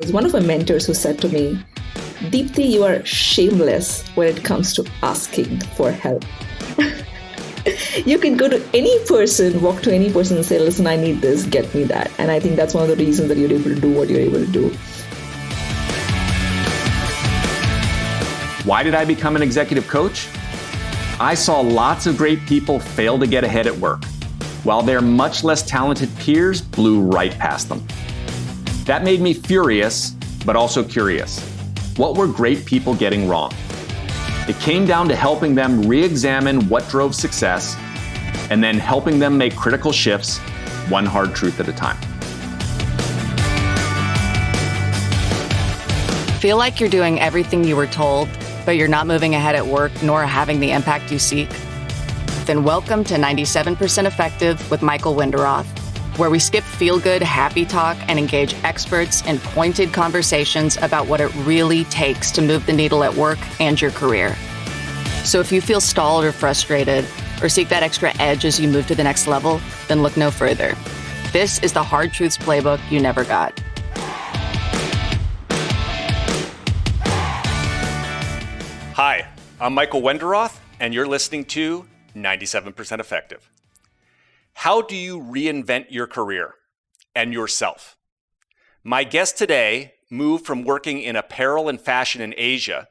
It's one of my mentors who said to me, Deepti, you are shameless when it comes to asking for help. You can go to any person, walk to any person and say, listen, I need this, get me that. And I think that's one of the reasons that you're able to do what you're able to do. Why did I become an executive coach? I saw lots of great people fail to get ahead at work, while their much less talented peers blew right past them. That made me furious, but also curious. What were great people getting wrong? It came down to helping them re-examine what drove success and then helping them make critical shifts, one hard truth at a time. Feel like you're doing everything you were told, but you're not moving ahead at work nor having the impact you seek? Then welcome to 97% Effective with Michael Winderoth, where we skip feel-good, happy talk and engage experts in pointed conversations about what it really takes to move the needle at work and your career. So if you feel stalled or frustrated, or seek that extra edge as you move to the next level, then look no further. This is the Hard Truths Playbook you never got. Hi, I'm Michael Winderoth, and you're listening to 97% Effective. How do you reinvent your career and yourself? My guest today moved from working in apparel and fashion in Asia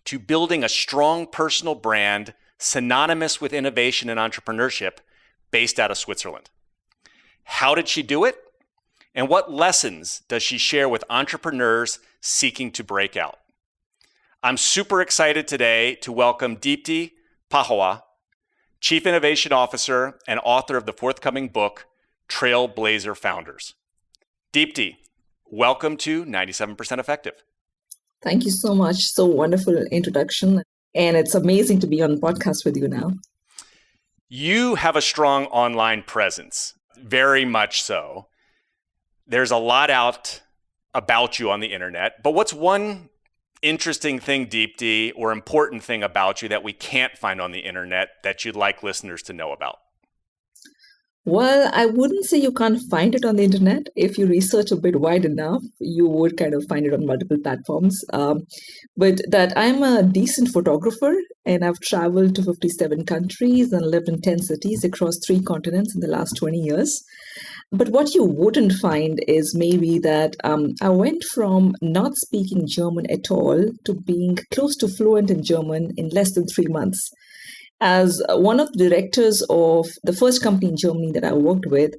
to building a strong personal brand synonymous with innovation and entrepreneurship based out of Switzerland. How did she do it? And what lessons does she share with entrepreneurs seeking to break out? I'm super excited today to welcome Deepti Pahwa, Chief Innovation Officer and author of the forthcoming book, Trailblazer Founders. Deepti, welcome to 97% Effective. Thank you so much. So wonderful introduction. And it's amazing to be on the podcast with you now. You have a strong online presence, very much so. There's a lot out about you on the internet, but what's one interesting thing, Deepti, or important thing about you that we can't find on the internet that you'd like listeners to know about? Well, I wouldn't say you can't find it on the internet. If you research a bit wide enough, you would kind of find it on multiple platforms. But that I'm a decent photographer, and I've traveled to 57 countries and lived in 10 cities across 3 continents in the last 20 years. But what you wouldn't find is maybe that I went from not speaking German at all to being close to fluent in German in less than 3 months. As one of the directors of the first company in Germany that I worked with,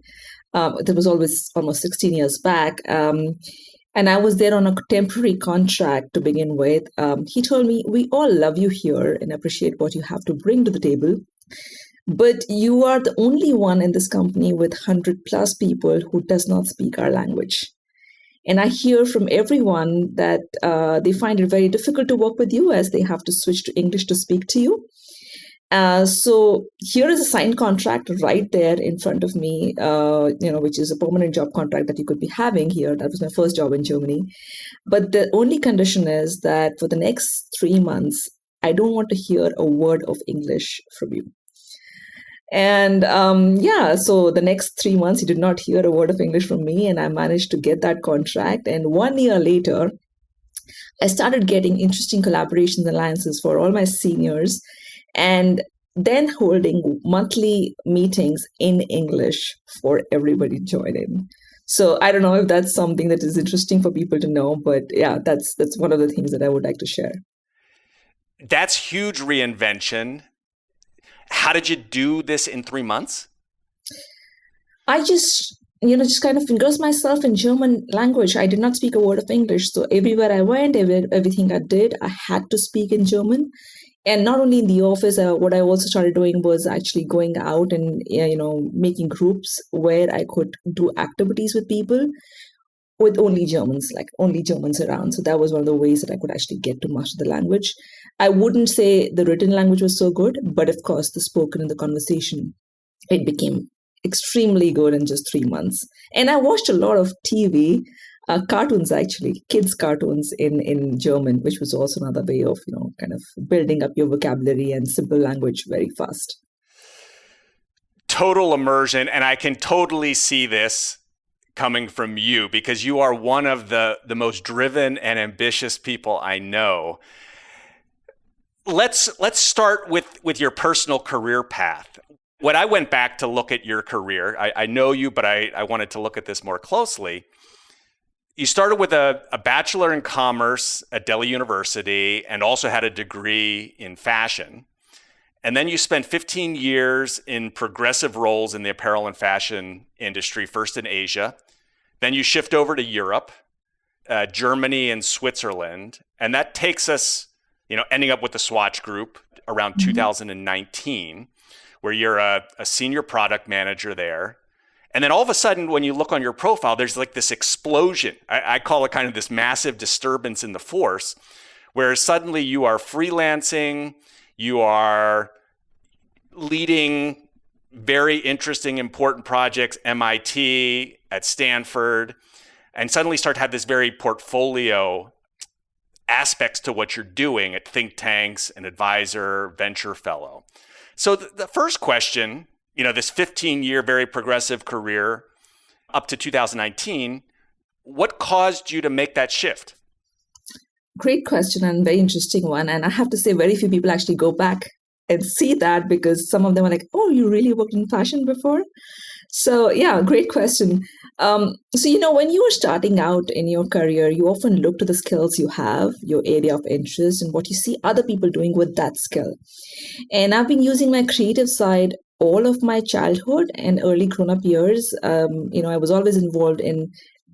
that was almost 16 years back, and I was there on a temporary contract to begin with. He told me, we all love you here and appreciate what you have to bring to the table. But you are the only one in this company with 100 plus people who does not speak our language. And I hear from everyone that they find it very difficult to work with you as they have to switch to English to speak to you. So here is a signed contract right there in front of me, which is a permanent job contract that you could be having here. That was my first job in Germany. But the only condition is that for the next 3 months, I don't want to hear a word of English from you. And so the next 3 months, he did not hear a word of English from me, and I managed to get that contract. And 1 year later, I started getting interesting collaborations and alliances for all my seniors, and then holding monthly meetings in English for everybody to join in. So I don't know if that's something that is interesting for people to know, but yeah, that's one of the things that I would like to share. That's huge reinvention. How did you do this in 3 months? I just kind of engrossed myself in German language. I did not speak a word of English. So everywhere I went, everything I did, I had to speak in German. And not only in the office, what I also started doing was actually going out and, making groups where I could do activities with people with only Germans around. So that was one of the ways that I could actually get to master the language. I wouldn't say the written language was so good, but of course, the spoken and the conversation, it became extremely good in just 3 months. And I watched a lot of TV, cartoons actually, kids cartoons in German, which was also another way of, kind of building up your vocabulary and simple language very fast. Total immersion. And I can totally see this coming from you because you are one of the most driven and ambitious people I know. Let's start with your personal career path. When I went back to look at your career, I know you, but I wanted to look at this more closely. You started with a bachelor in commerce at Delhi University and also had a degree in fashion. And then you spent 15 years in progressive roles in the apparel and fashion industry, first in Asia. Then you shift over to Europe, Germany and Switzerland. And that takes us, ending up with the Swatch Group around 2019, where you're a senior product manager there. And then all of a sudden, when you look on your profile, there's like this explosion. I call it kind of this massive disturbance in the force, where suddenly you are freelancing, you are leading very interesting, important projects, MIT, at Stanford, and suddenly start to have this very portfolio aspects to what you're doing at think tanks, an advisor, venture fellow. So the first question, this 15-year very progressive career up to 2019, what caused you to make that shift? Great question and very interesting one. And I have to say, very few people actually go back and see that because some of them are like, oh, you really worked in fashion before? So yeah, great question. When you are starting out in your career, you often look to the skills you have, your area of interest, and what you see other people doing with that skill. And I've been using my creative side all of my childhood and early grown-up years. I was always involved in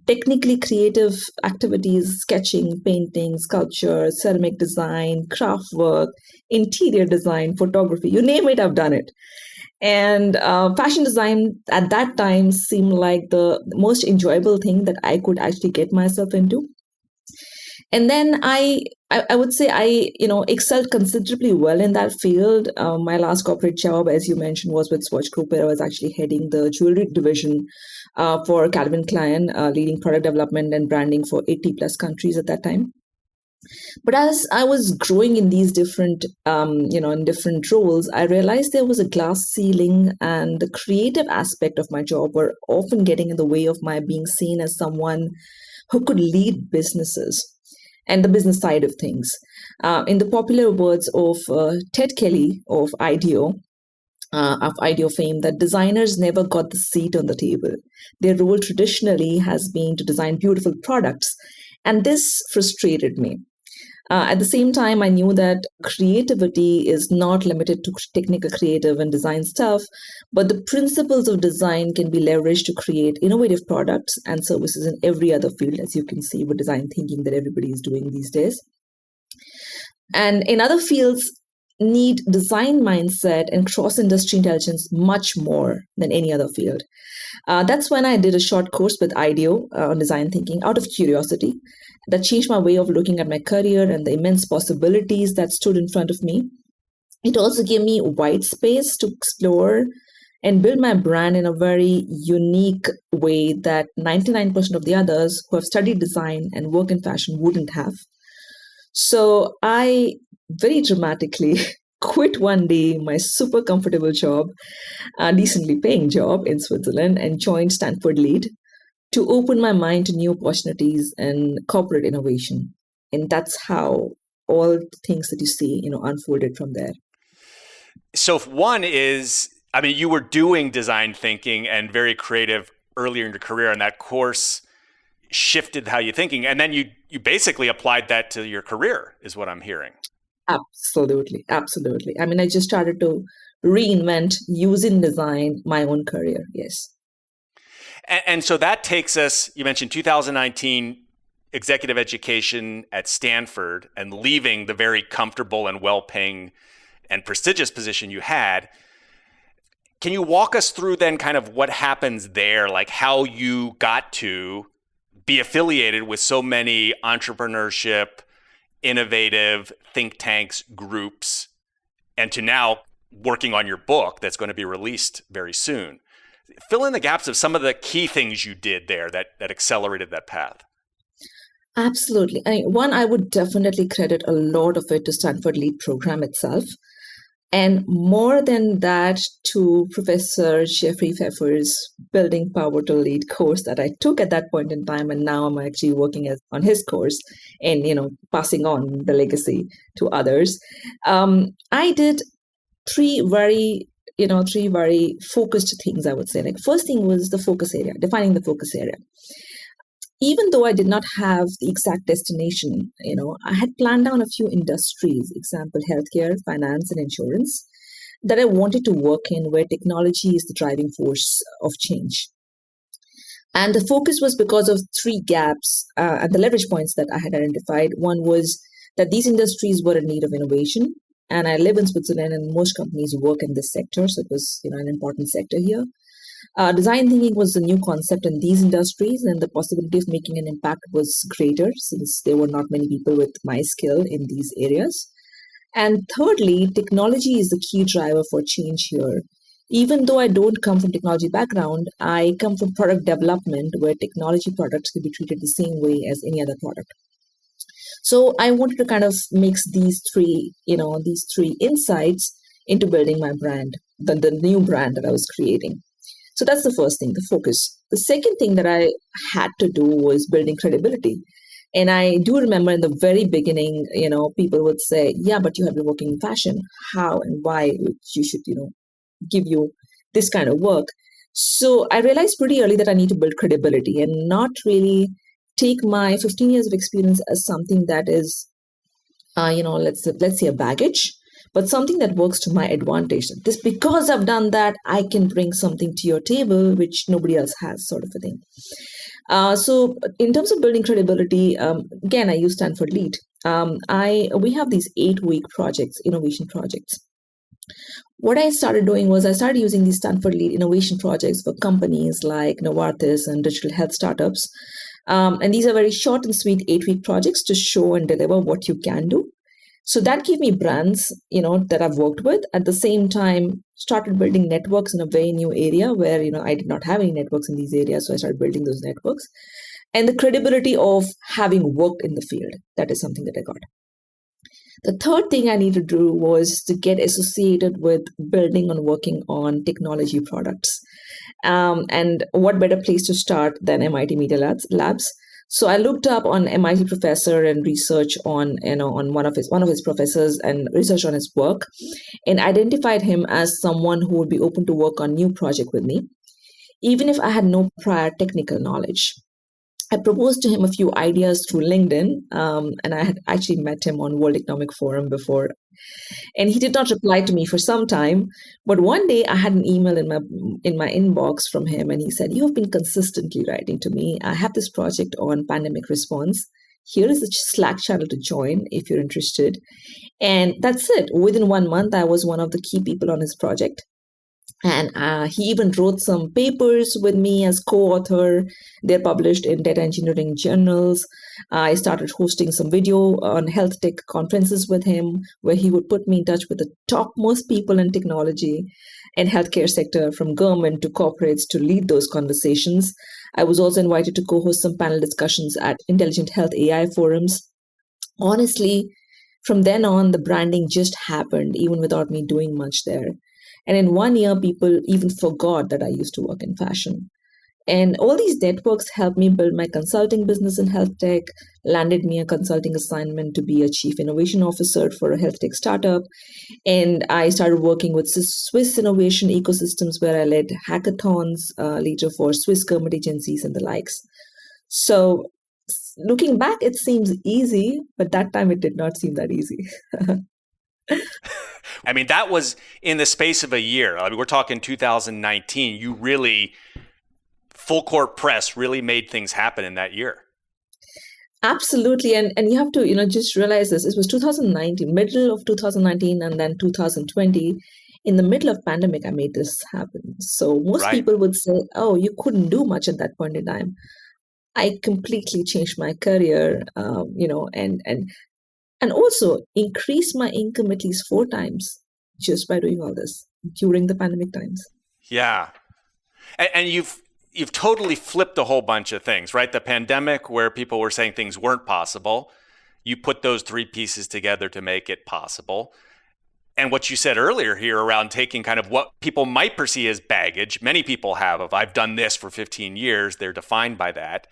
technically creative activities, sketching, painting, sculpture, ceramic design, craft work, interior design, photography, you name it, I've done it. And fashion design at that time seemed like the most enjoyable thing that I could actually get myself into. And then I would say I excelled considerably well in that field. My last corporate job, as you mentioned, was with Swatch Group, where I was actually heading the jewelry division for Calvin Klein, leading product development and branding for 80 plus countries at that time. But as I was growing in these different, in different roles, I realized there was a glass ceiling, and the creative aspect of my job were often getting in the way of my being seen as someone who could lead businesses and the business side of things. In the popular words of Ted Kelly of IDEO fame, that designers never got the seat on the table. Their role traditionally has been to design beautiful products, and this frustrated me. At the same time, I knew that creativity is not limited to technical creative and design stuff, but the principles of design can be leveraged to create innovative products and services in every other field, as you can see with design thinking that everybody is doing these days. And in other fields, need design mindset and cross-industry intelligence much more than any other field. That's when I did a short course with IDEO on design thinking out of curiosity. That changed my way of looking at my career and the immense possibilities that stood in front of me. It also gave me white space to explore and build my brand in a very unique way that 99% of the others who have studied design and work in fashion wouldn't have. So I very dramatically quit one day my super comfortable job, a decently paying job in Switzerland, and joined Stanford Lead to open my mind to new opportunities and corporate innovation. And that's how all the things that you see, unfolded from there. So if one is, you were doing design thinking and very creative earlier in your career, and that course shifted how you're thinking. And then you basically applied that to your career, is what I'm hearing. Absolutely. Absolutely. I just started to reinvent using design my own career. Yes. And so that takes us, you mentioned 2019 executive education at Stanford and leaving the very comfortable and well-paying and prestigious position you had. Can you walk us through then kind of what happens there, like how you got to be affiliated with so many entrepreneurship, innovative think tanks, groups, and to now working on your book that's going to be released very soon? Fill in the gaps of some of the key things you did there that accelerated that path. Absolutely. I would definitely credit a lot of it to Stanford Lead program itself. And more than that, to Professor Jeffrey Pfeffer's Building Power to Lead course that I took at that point in time, and now I'm actually working on his course and passing on the legacy to others. I did three very focused things, I would say. Like, first thing was the focus area, defining the focus area. Even though I did not have the exact destination, I had planned down a few industries, example, healthcare, finance, and insurance, that I wanted to work in where technology is the driving force of change. And the focus was because of three gaps and the leverage points that I had identified. One was that these industries were in need of innovation. And I live in Switzerland, and most companies work in this sector. So it was, an important sector here. Design thinking was a new concept in these industries, and the possibility of making an impact was greater since there were not many people with my skill in these areas. And thirdly, technology is the key driver for change here. Even though I don't come from technology background, I come from product development where technology products can be treated the same way as any other product. So I wanted to kind of mix these three insights into building my brand, the new brand that I was creating. So that's the first thing, the focus. The second thing that I had to do was building credibility. And I do remember in the very beginning, people would say, yeah, but you have been working in fashion. How and why you should, give you this kind of work. So I realized pretty early that I need to build credibility and not really take my 15 years of experience as something that is, let's say a baggage, but something that works to my advantage. This, because I've done that, I can bring something to your table which nobody else has, sort of a thing. So in terms of building credibility, again, I use Stanford Lead. We have these 8-week projects, innovation projects. What I started doing was I started using these Stanford Lead innovation projects for companies like Novartis and digital health startups. And these are very short and sweet 8-week projects to show and deliver what you can do. So that gave me brands, that I've worked with. At the same time, started building networks in a very new area where, I did not have any networks in these areas. So I started building those networks. And the credibility of having worked in the field, that is something that I got. The third thing I needed to do was to get associated with building and working on technology products. And what better place to start than MIT Media Labs? So I looked up on MIT professor and research on one of his professors and research on his work, and identified him as someone who would be open to work on new project with me, even if I had no prior technical knowledge. I proposed to him a few ideas through LinkedIn, and I had actually met him on World Economic Forum before. And he did not reply to me for some time. But one day I had an email in my inbox from him, and he said, "You have been consistently writing to me. I have this project on pandemic response. Here is the Slack channel to join if you're interested." And that's it. Within 1 month, I was one of the key people on his project. And he even wrote some papers with me as co-author. They're published in data engineering journals. I started hosting some video on health tech conferences with him, where he would put me in touch with the topmost people in technology and healthcare sector, from government to corporates, to lead those conversations. I was also invited to co-host some panel discussions at Intelligent Health AI forums. Honestly, from then on, the branding just happened, even without me doing much there. And in 1 year, people even forgot that I used to work in fashion. And all these networks helped me build my consulting business in health tech, landed me a consulting assignment to be a chief innovation officer for a health tech startup. And I started working with Swiss innovation ecosystems, where I led hackathons later for Swiss government agencies and the likes. So looking back, it seems easy, but that time it did not seem that easy. I mean, that was in the space of a year. I mean, we're talking 2019. You really, full court press, really made things happen in that year. Absolutely. And you have to, just realize this. It was 2019, middle of 2019, and then 2020. In the middle of pandemic, I made this happen. So most people would say, oh, you couldn't do much at that point in time. I completely changed my career, and also increased my income at least 4 times just by doing all this during the pandemic times. Yeah. And you've totally flipped a whole bunch of things, right? The pandemic, where people were saying things weren't possible, you put those 3 pieces together to make it possible. and what you said earlier here around taking kind of what people might perceive as baggage, many people have of I've done this for 15 years, they're defined by that.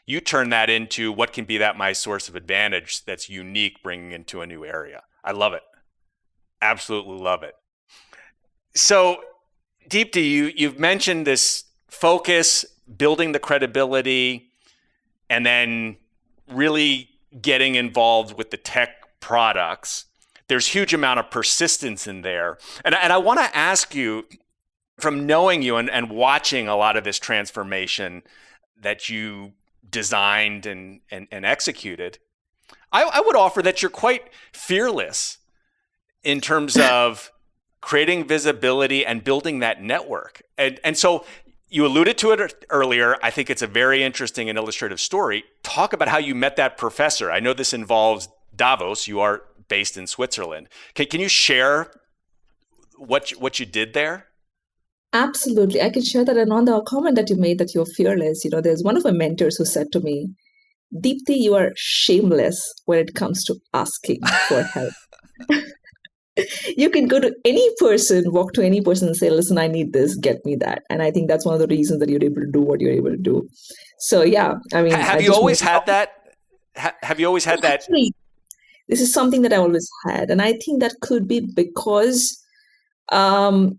You turn that into what can be that my source of advantage that's unique, bringing into a new area. I love it. Absolutely love it. So, Deepti, you've mentioned this focus, building the credibility, and then really getting involved with the tech products. There's huge amount of persistence in there. And I want to ask you, from knowing you and watching a lot of this transformation that you designed and executed, I would offer that you're quite fearless in terms of creating visibility and building that network. And so you alluded to it earlier. I think it's a very interesting and illustrative story. Talk about how you met that professor. I know this involves Davos. You are based in Switzerland. Can you share what you did there? Absolutely. I can share that. And on the comment that you made that you're fearless, there's one of my mentors who said to me, Deepti, you are shameless when it comes to asking for help. You can go to any person, walk to any person and say, listen, I need this, get me that. And I think that's one of the reasons that you're able to do what you're able to do. So, yeah, I mean, have you always had that? Have you always had that? Actually, this is something that I always had. And I think that could be because I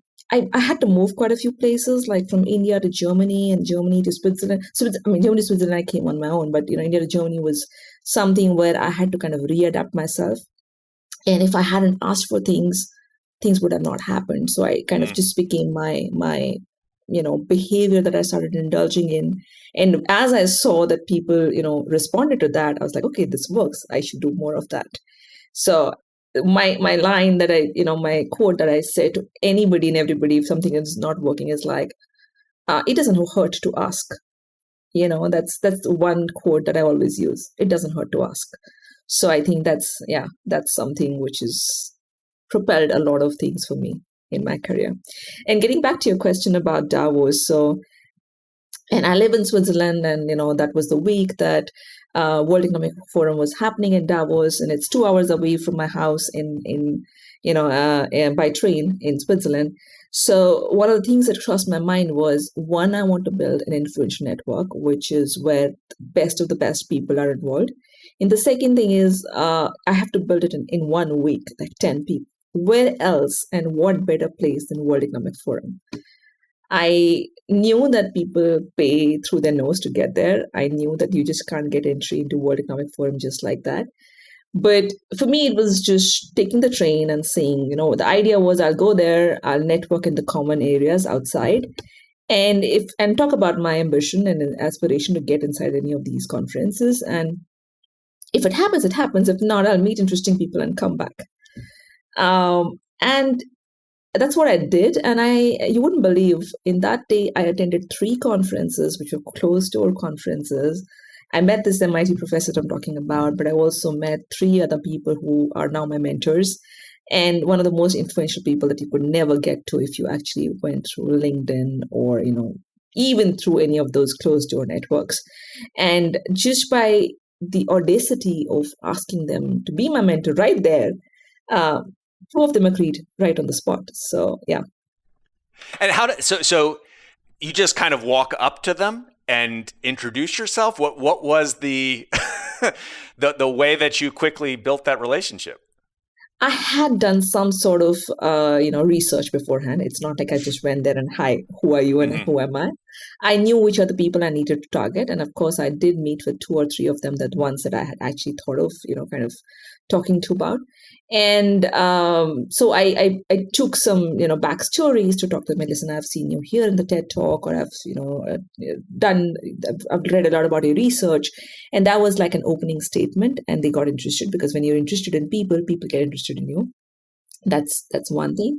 had to move quite a few places, like from India to Germany and Germany to Switzerland. So, Germany to Switzerland, I came on my own. But, India to Germany was something where I had to kind of readapt myself. And if I hadn't asked for things would have not happened. So I kind of just became my behavior that I started indulging in. And as I saw that people, responded to that, I was like, okay, this works. I should do more of that. So my line that my quote that I say to anybody and everybody if something is not working is like, it doesn't hurt to ask. That's one quote that I always use. It doesn't hurt to ask. So I think that's something which has propelled a lot of things for me in my career. And getting back to your question about Davos, and I live in Switzerland, and that was the week that World Economic Forum was happening in Davos, and it's 2 hours away from my house by train in Switzerland. So one of the things that crossed my mind was, one, I want to build an influential network, which is where the best of the best people are involved. And the second thing is, I have to build it in 1 week, like 10 people. Where else and what better place than World Economic Forum? I knew that people pay through their nose to get there. I knew that you just can't get entry into World Economic Forum just like that. But for me, it was just taking the train and seeing, the idea was I'll go there, I'll network in the common areas outside, and talk about my ambition and aspiration to get inside any of these conferences. And if it happens, it happens. If not, I'll meet interesting people and come back. And that's what I did. And you wouldn't believe, in that day, I attended 3 conferences, which were closed door conferences. I met this MIT professor I'm talking about, but I also met 3 other people who are now my mentors. And one of the most influential people that you could never get to if you actually went through LinkedIn or, even through any of those closed door networks. And just by the audacity of asking them to be my mentor right there, 2 of them agreed right on the spot. So, yeah. And so you just kind of walk up to them and introduce yourself? What was the the way that you quickly built that relationship? I had done some sort of research beforehand. It's not like I just went there and, hi, who are you and who am I? I knew which are the people I needed to target. And of course, I did meet with 2 or 3 of them, that ones that I had actually thought of, kind of talking to about. And so I took some, backstories to talk to them. Listen, I've seen you here in the TED Talk, or I've read a lot about your research. And that was like an opening statement, and they got interested, because when you're interested in people, people get interested in you. That's one thing.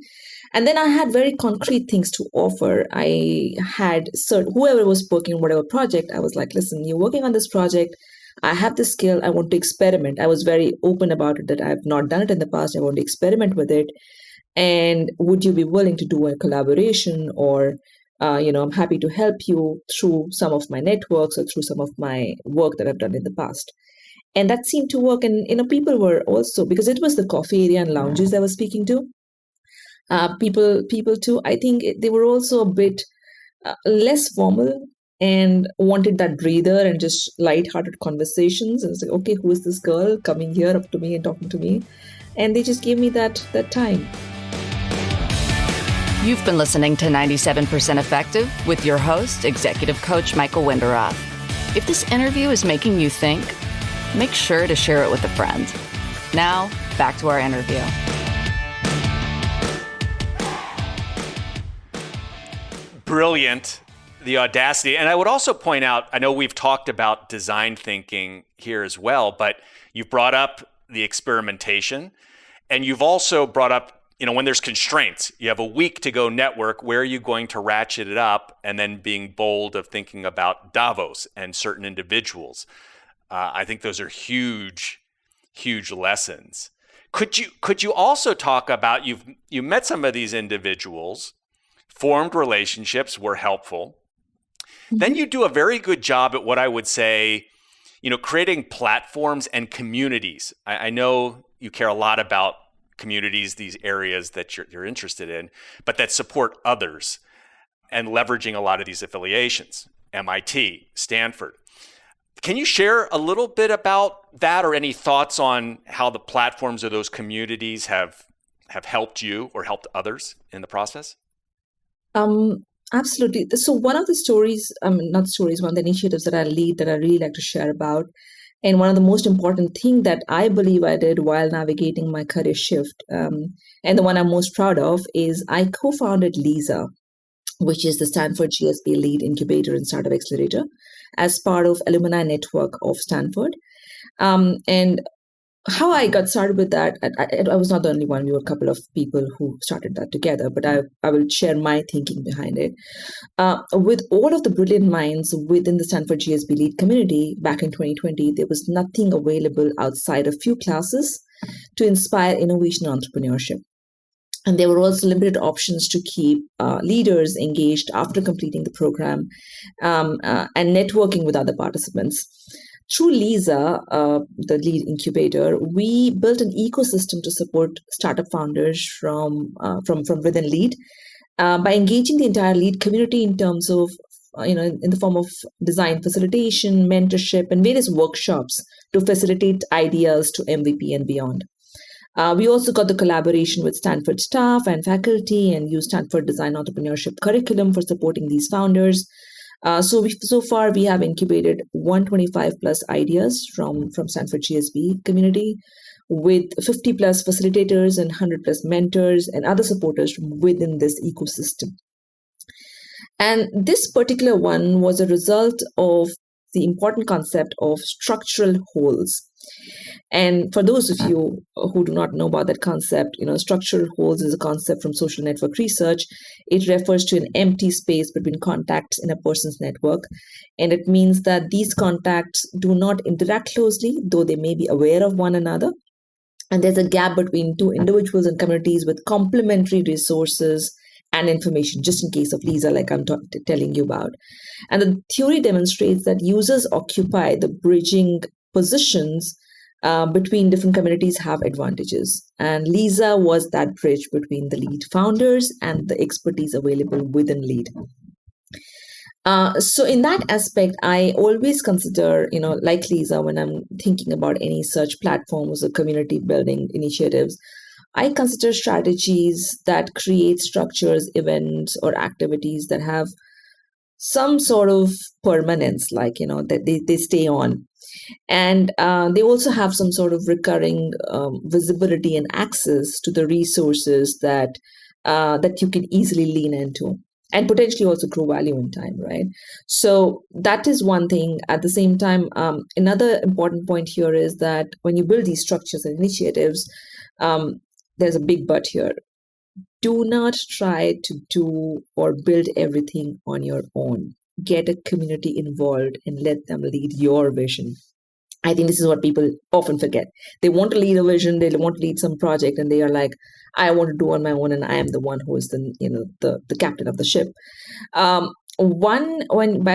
And then I had very concrete things to offer. I had whoever was working on whatever project, I was like, listen, you're working on this project. I have the skill. I want to experiment. I was very open about it, that I've not done it in the past. I want to experiment with it. And would you be willing to do a collaboration, or, I'm happy to help you through some of my networks or through some of my work that I've done in the past. And that seemed to work. And, people were also, because it was the coffee area and lounges I was speaking to, People too, I think they were also a bit less formal and wanted that breather and just light-hearted conversations. And it's like, okay, who is this girl coming here up to me and talking to me? And they just gave me that time. You've been listening to 97% Effective with your host, Executive Coach Michael Winderoth. If this interview is making you think, make sure to share it with a friend. Now, back to our interview. Brilliant, the audacity. And I would also point out, I know we've talked about design thinking here as well, but you've brought up the experimentation, and you've also brought up, when there's constraints, you have a week to go network, where are you going to ratchet it up? And then being bold of thinking about Davos and certain individuals. I think those are huge, huge lessons. Could you also talk about, you met some of these individuals, formed relationships, were helpful. Then you do a very good job at what I would say, creating platforms and communities. I know you care a lot about communities, these areas that you're interested in, but that support others and leveraging a lot of these affiliations, MIT, Stanford. Can you share a little bit about that, or any thoughts on how the platforms or those communities have helped you or helped others in the process? Absolutely. So one of the stories, not stories, one of the initiatives that I lead that I really like to share about, and one of the most important thing that I believe I did while navigating my career shift, and the one I'm most proud of, is I co-founded LISA, which is the Stanford GSB Lead Incubator and Startup Accelerator, as part of alumni network of Stanford. And how I got started with that, I was not the only one. We were a couple of people who started that together, but I will share my thinking behind it. With all of the brilliant minds within the Stanford GSB Lead community back in 2020, there was nothing available outside a few classes to inspire innovation and entrepreneurship. And there were also limited options to keep leaders engaged after completing the program and networking with other participants. Through LISA, the lead incubator, we built an ecosystem to support startup founders from within Lead by engaging the entire Lead community in terms of, in the form of design facilitation, mentorship, and various workshops to facilitate ideas to MVP and beyond. We also got the collaboration with Stanford staff and faculty and used Stanford Design Entrepreneurship curriculum for supporting these founders. So far, we have incubated 125 plus ideas from Stanford GSB community, with 50 plus facilitators and 100 plus mentors and other supporters from within this ecosystem. And this particular one was a result of the important concept of structural holes. And for those of you who do not know about that concept, structural holes is a concept from social network research. It refers to an empty space between contacts in a person's network. And it means that these contacts do not interact closely, though they may be aware of one another. And there's a gap between two individuals and communities with complementary resources and information, just in case of LISA, like I'm telling you about. And the theory demonstrates that users occupy the bridging positions between different communities have advantages. And LISA was that bridge between the Lead founders and the expertise available within Lead. So in that aspect, I always consider, like LISA, when I'm thinking about any such platforms or community building initiatives, I consider strategies that create structures, events, or activities that have some sort of permanence, like, that they stay on. And they also have some sort of recurring visibility and access to the resources that you can easily lean into and potentially also grow value in time, right? So that is one thing. At the same time, another important point here is that when you build these structures and initiatives, there's a big but here. Do not try to do or build everything on your own. Get a community involved and let them lead your vision. I think this is what people often forget. They want to lead a vision, they want to lead some project, and they are like, I want to do on my own, and I am the one who is the captain of the ship. By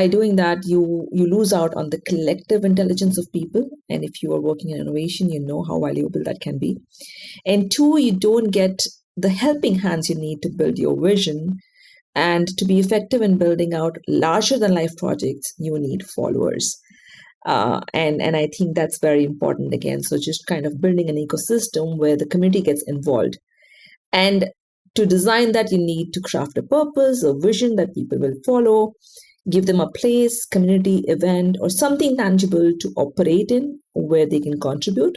doing that, you lose out on the collective intelligence of people. And if you are working in innovation, you know how valuable that can be. And two, you don't get the helping hands you need to build your vision. And to be effective in building out larger than life projects, you need followers. And I think that's very important again. So just kind of building an ecosystem where the community gets involved. And to design that, you need to craft a purpose, a vision that people will follow, give them a place, community event, or something tangible to operate in where they can contribute.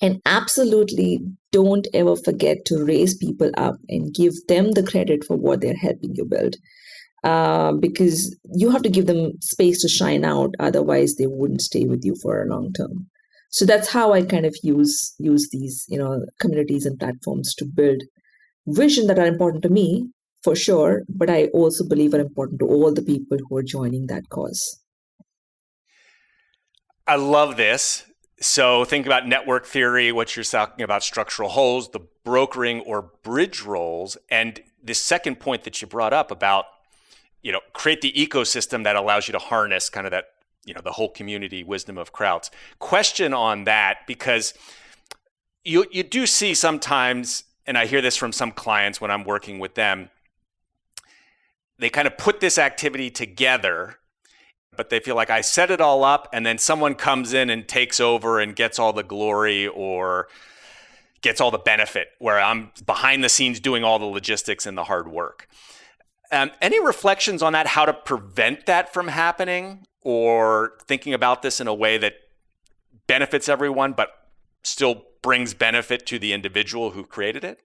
And absolutely don't ever forget to raise people up and give them the credit for what they're helping you build. Because you have to give them space to shine out. Otherwise, they wouldn't stay with you for a long term. So that's how I kind of use these, communities and platforms to build vision that are important to me, for sure, but I also believe are important to all the people who are joining that cause. I love this. So think about network theory, what you're talking about, structural holes, the brokering or bridge roles, and the second point that you brought up about, create the ecosystem that allows you to harness kind of that, the whole community wisdom of crowds. Question on that, because you do see sometimes, and I hear this from some clients when I'm working with them, they kind of put this activity together, but they feel like I set it all up and then someone comes in and takes over and gets all the glory or gets all the benefit, where I'm behind the scenes doing all the logistics and the hard work. Any reflections on that, how to prevent that from happening, or thinking about this in a way that benefits everyone but still brings benefit to the individual who created it?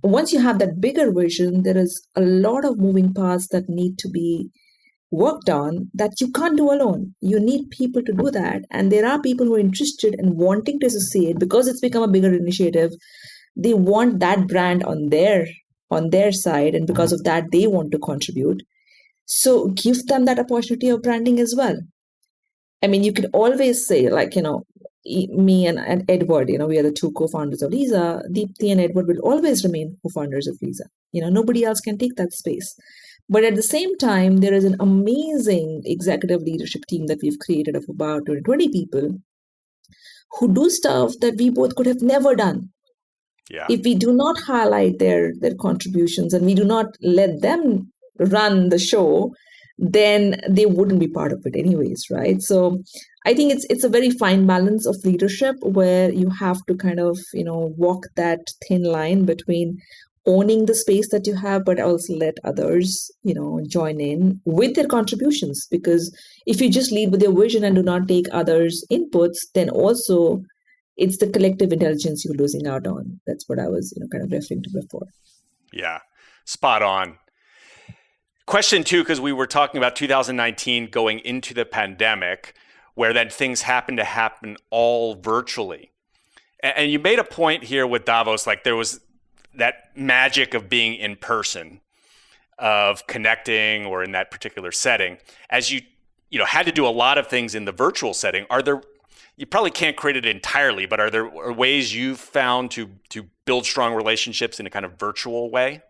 Once you have that bigger vision, there is a lot of moving parts that need to be worked on that you can't do alone. You need people to do that. And there are people who are interested in wanting to associate because it's become a bigger initiative. They want that brand on their side. And because of that, they want to contribute. So give them that opportunity of branding as well. I mean, you could always say, me and Edward, we are the two co-founders of Lisa. Deepti and Edward will always remain co-founders of Lisa. Nobody else can take that space. But at the same time, there is an amazing executive leadership team that we've created of about 20 people who do stuff that we both could have never done. Yeah. If we do not highlight their contributions and we do not let them run the show, then they wouldn't be part of it anyways, right? So I think it's a very fine balance of leadership where you have to kind of, walk that thin line between owning the space that you have, but also let others, join in with their contributions. Because if you just lead with your vision and do not take others' inputs, then also it's the collective intelligence you're losing out on. That's what I was, kind of referring to before. Yeah, spot on. Question 2, because we were talking about 2019 going into the pandemic, where then things happened to happen all virtually. And you made a point here with Davos, like there was that magic of being in person, of connecting, or in that particular setting. As you had to do a lot of things in the virtual setting, you probably can't create it entirely, but are there ways you've found to build strong relationships in a kind of virtual way?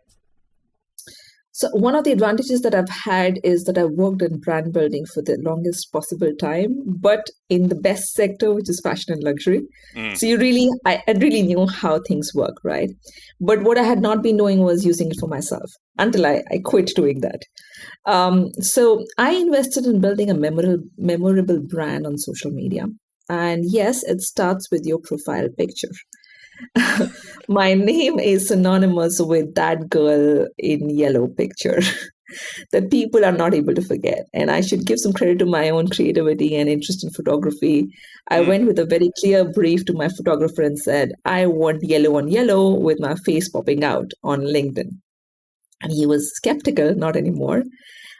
So one of the advantages that I've had is that I've worked in brand building for the longest possible time, but in the best sector, which is fashion and luxury. So I really knew how things work, right? But what I had not been doing was using it for myself until I quit doing that. So I invested in building a memorable brand on social media. And yes, it starts with your profile picture. My name is synonymous with that girl in yellow picture that people are not able to forget. And I should give some credit to my own creativity and interest in photography. I went with a very clear brief to my photographer and said, I want yellow on yellow with my face popping out on LinkedIn. And he was skeptical, not anymore.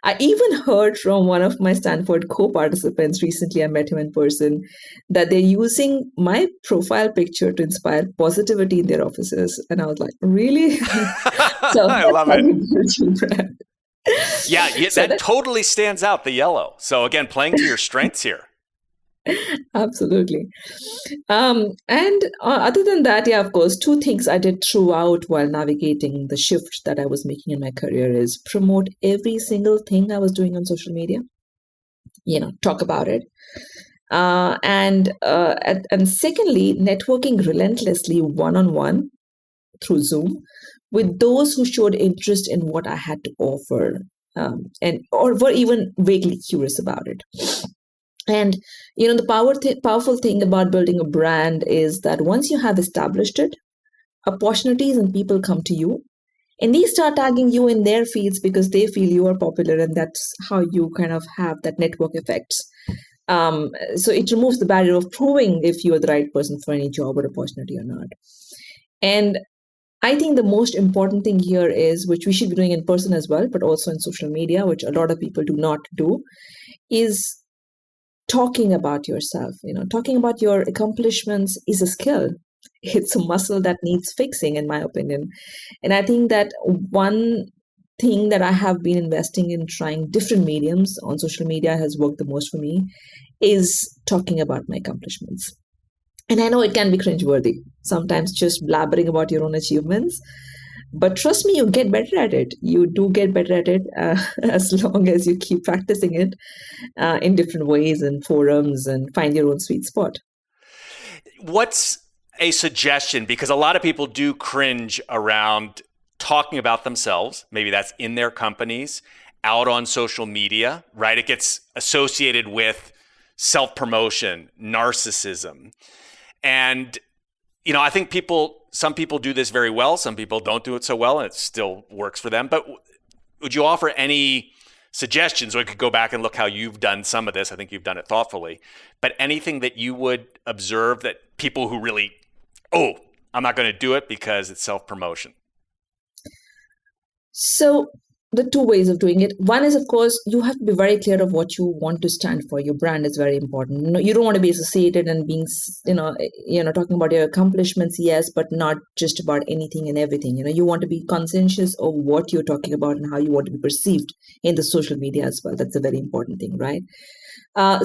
I even heard from one of my Stanford co-participants, recently I met him in person, that they're using my profile picture to inspire positivity in their offices. And I was like, really? So I love it. Yeah, that totally stands out, the yellow. So again, playing to your strengths here. Absolutely. And other than that, of course, 2 things I did throughout while navigating the shift that I was making in my career is promote every single thing I was doing on social media, talk about it. And secondly, networking relentlessly one-on-one through Zoom with those who showed interest in what I had to offer, and or were even vaguely curious about it. And the powerful thing about building a brand is that once you have established it, opportunities and people come to you, and they start tagging you in their feeds because they feel you are popular, and that's how you kind of have that network effects. So it removes the barrier of proving if you are the right person for any job or opportunity or not. And I think the most important thing here is, which we should be doing in person as well, but also in social media, which a lot of people do not do, is talking about yourself. Talking about your accomplishments is a skill. It's a muscle that needs fixing, in my opinion. And I think that one thing that I have been investing in, trying different mediums on social media, has worked the most for me, is talking about my accomplishments. And I know it can be cringeworthy, sometimes just blabbering about your own achievements. But trust me, you get better at it. You do get better at it as long as you keep practicing it in different ways and forums and find your own sweet spot. What's a suggestion? Because a lot of people do cringe around talking about themselves. Maybe that's in their companies, out on social media, right? It gets associated with self-promotion, narcissism. And, I think some people do this very well. Some people don't do it so well, and it still works for them. But would you offer any suggestions? We could go back and look how you've done some of this. I think you've done it thoughtfully. But anything that you would observe that people who really, I'm not going to do it because it's self-promotion? So the two ways of doing it. One is, of course, you have to be very clear of what you want to stand for. Your brand is very important. You don't want to be associated and being, talking about your accomplishments, yes, but not just about anything and everything. You want to be conscientious of what you're talking about and how you want to be perceived in the social media as well. That's a very important thing, right?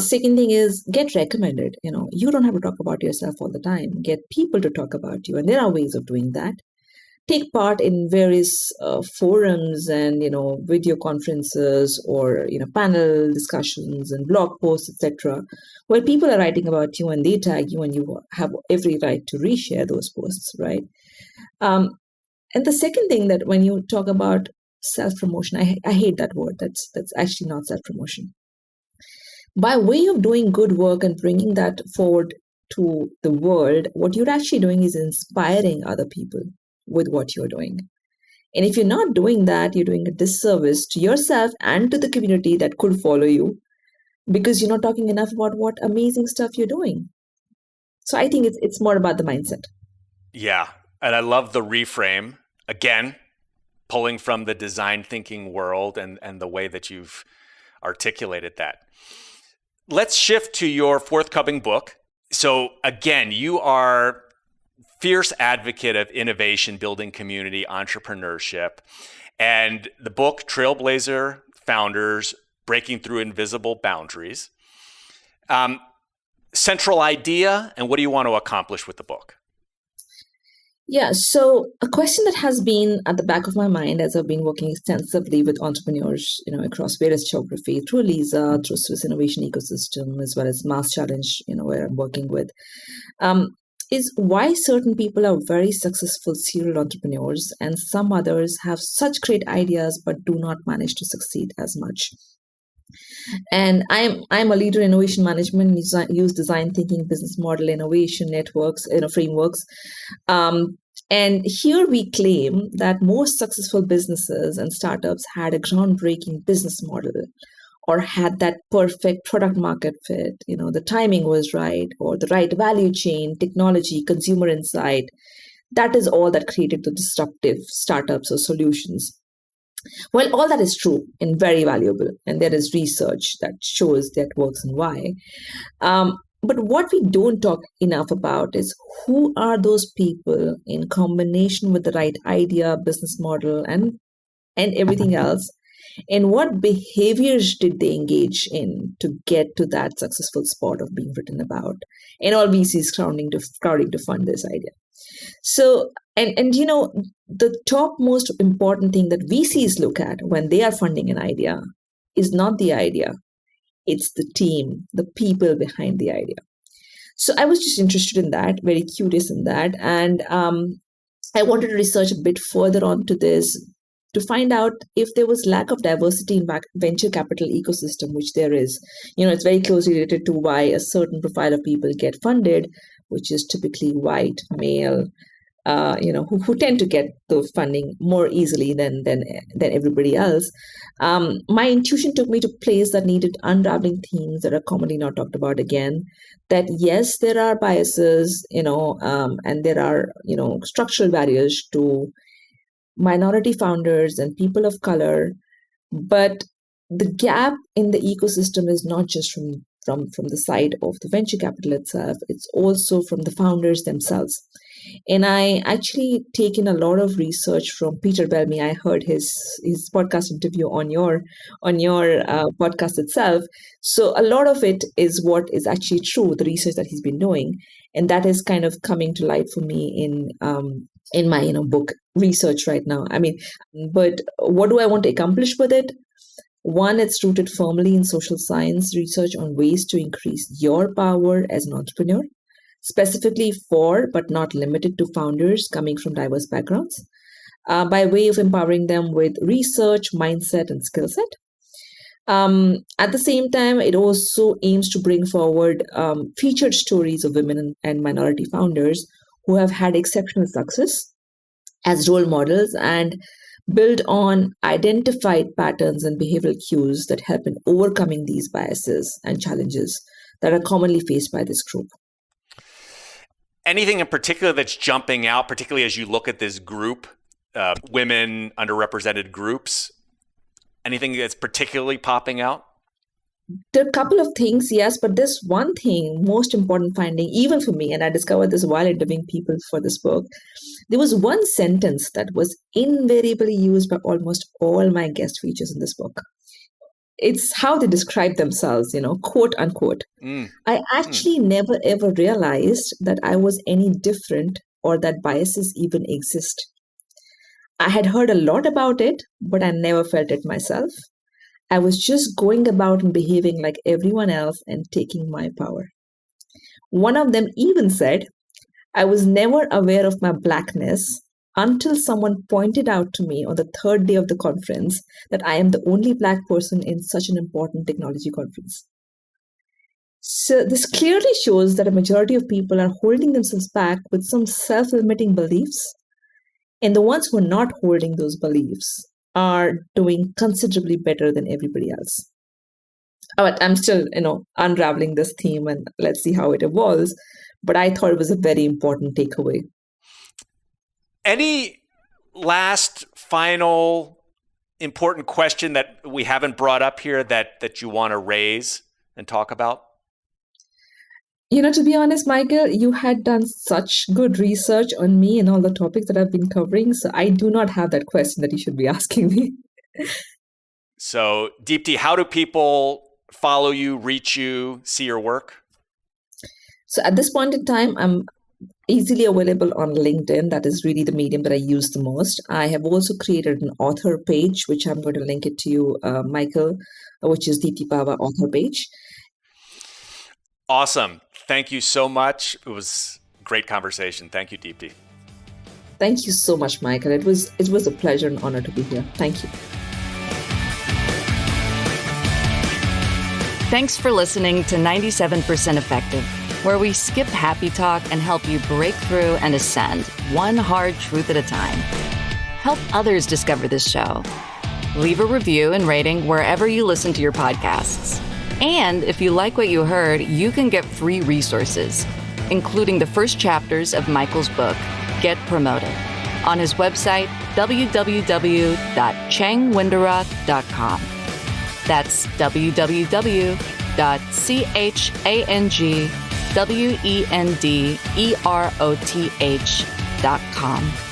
Second thing is, get recommended. You don't have to talk about yourself all the time. Get people to talk about you, and there are ways of doing that. Take part in various forums and video conferences or panel discussions and blog posts, etc., where people are writing about you and they tag you, and you have every right to reshare those posts, right? And the second thing, that when you talk about self-promotion, I hate that word. That's actually not self-promotion. By way of doing good work and bringing that forward to the world, what you're actually doing is inspiring other people with what you're doing. And if you're not doing that, you're doing a disservice to yourself and to the community that could follow you, because you're not talking enough about what amazing stuff you're doing. So I think it's more about the mindset. Yeah. And I love the reframe. Again, pulling from the design thinking world and the way that you've articulated that. Let's shift to your forthcoming book. So again, you are fierce advocate of innovation, building community, entrepreneurship. And the book, Trailblazer Founders, Breaking Through Invisible Boundaries. Central idea, and what do you want to accomplish with the book? Yeah, so a question that has been at the back of my mind as I've been working extensively with entrepreneurs, across various geography, through LISA, through Swiss Innovation Ecosystem, as well as Mass Challenge, where I'm working with, is why certain people are very successful serial entrepreneurs and some others have such great ideas but do not manage to succeed as much. And I'm a leader in innovation management, use design thinking, business model innovation networks, frameworks. And here we claim that most successful businesses and startups had a groundbreaking business model, or had that perfect product market fit, the timing was right, or the right value chain, technology, consumer insight. That is all that created the disruptive startups or solutions. Well, all that is true and very valuable, and there is research that shows that works and why. But what we don't talk enough about is who are those people in combination with the right idea, business model, and everything else, and what behaviors did they engage in to get to that successful spot of being written about? And all VCs crowding to fund this idea. So, and the top most important thing that VCs look at when they are funding an idea is not the idea. It's the team, the people behind the idea. So I was just interested in that, very curious in that. And I wanted to research a bit further onto this to find out if there was lack of diversity in venture capital ecosystem, which there is. It's very closely related to why a certain profile of people get funded, which is typically white, male, who tend to get the funding more easily than everybody else. My intuition took me to place that needed unraveling themes that are commonly not talked about again. That yes, there are biases, and there are structural barriers to minority founders and people of color, but the gap in the ecosystem is not just from the side of the venture capital itself, it's also from the founders themselves. And I actually taken a lot of research from Peter Bellamy. I heard his podcast interview on your podcast itself. So a lot of it is what is actually true, the research that he's been doing, and that is kind of coming to light for me in my book research right now. But what do I want to accomplish with it? One, it's rooted firmly in social science research on ways to increase your power as an entrepreneur, specifically for, but not limited to, founders coming from diverse backgrounds, by way of empowering them with research, mindset, and skill set. At the same time, it also aims to bring forward featured stories of women and minority founders who have had exceptional success as role models and build on identified patterns and behavioral cues that help in overcoming these biases and challenges that are commonly faced by this group. Anything in particular that's jumping out, particularly as you look at this group, women, underrepresented groups? Anything that's particularly popping out? There are a couple of things, yes, but this one thing, most important finding, even for me, and I discovered this while interviewing people for this book, there was one sentence that was invariably used by almost all my guest features in this book. It's how they describe themselves, quote unquote. I actually never ever realized that I was any different or that biases even exist. I had heard a lot about it, but I never felt it myself. I was just going about and behaving like everyone else and taking my power. One of them even said, I was never aware of my blackness until someone pointed out to me on the third day of the conference that I am the only Black person in such an important technology conference. So this clearly shows that a majority of people are holding themselves back with some self-limiting beliefs, and the ones who are not holding those beliefs are doing considerably better than everybody else. But I'm still, unraveling this theme, and let's see how it evolves. But I thought it was a very important takeaway. Any last, final, important question that we haven't brought up here that you want to raise and talk about? To be honest, Michael, you had done such good research on me and all the topics that I've been covering. So I do not have that question that you should be asking me. So, Deepti, how do people follow you, reach you, see your work? So at this point in time, I'm easily available on LinkedIn. That is really the medium that I use the most. I have also created an author page, which I'm going to link it to you, Michael, which is Deepti Pahwa author page. Awesome. Thank you so much. It was a great conversation. Thank you, Deepti. Thank you so much, Michael. It was a pleasure and honor to be here. Thank you. Thanks for listening to 97% Effective, where we skip happy talk and help you break through and ascend one hard truth at a time. Help others discover this show. Leave a review and rating wherever you listen to your podcasts. And if you like what you heard, you can get free resources, including the first chapters of Michael's book, Get Promoted, on his website, www.changwenderoth.com. That's www.changwenderoth.com.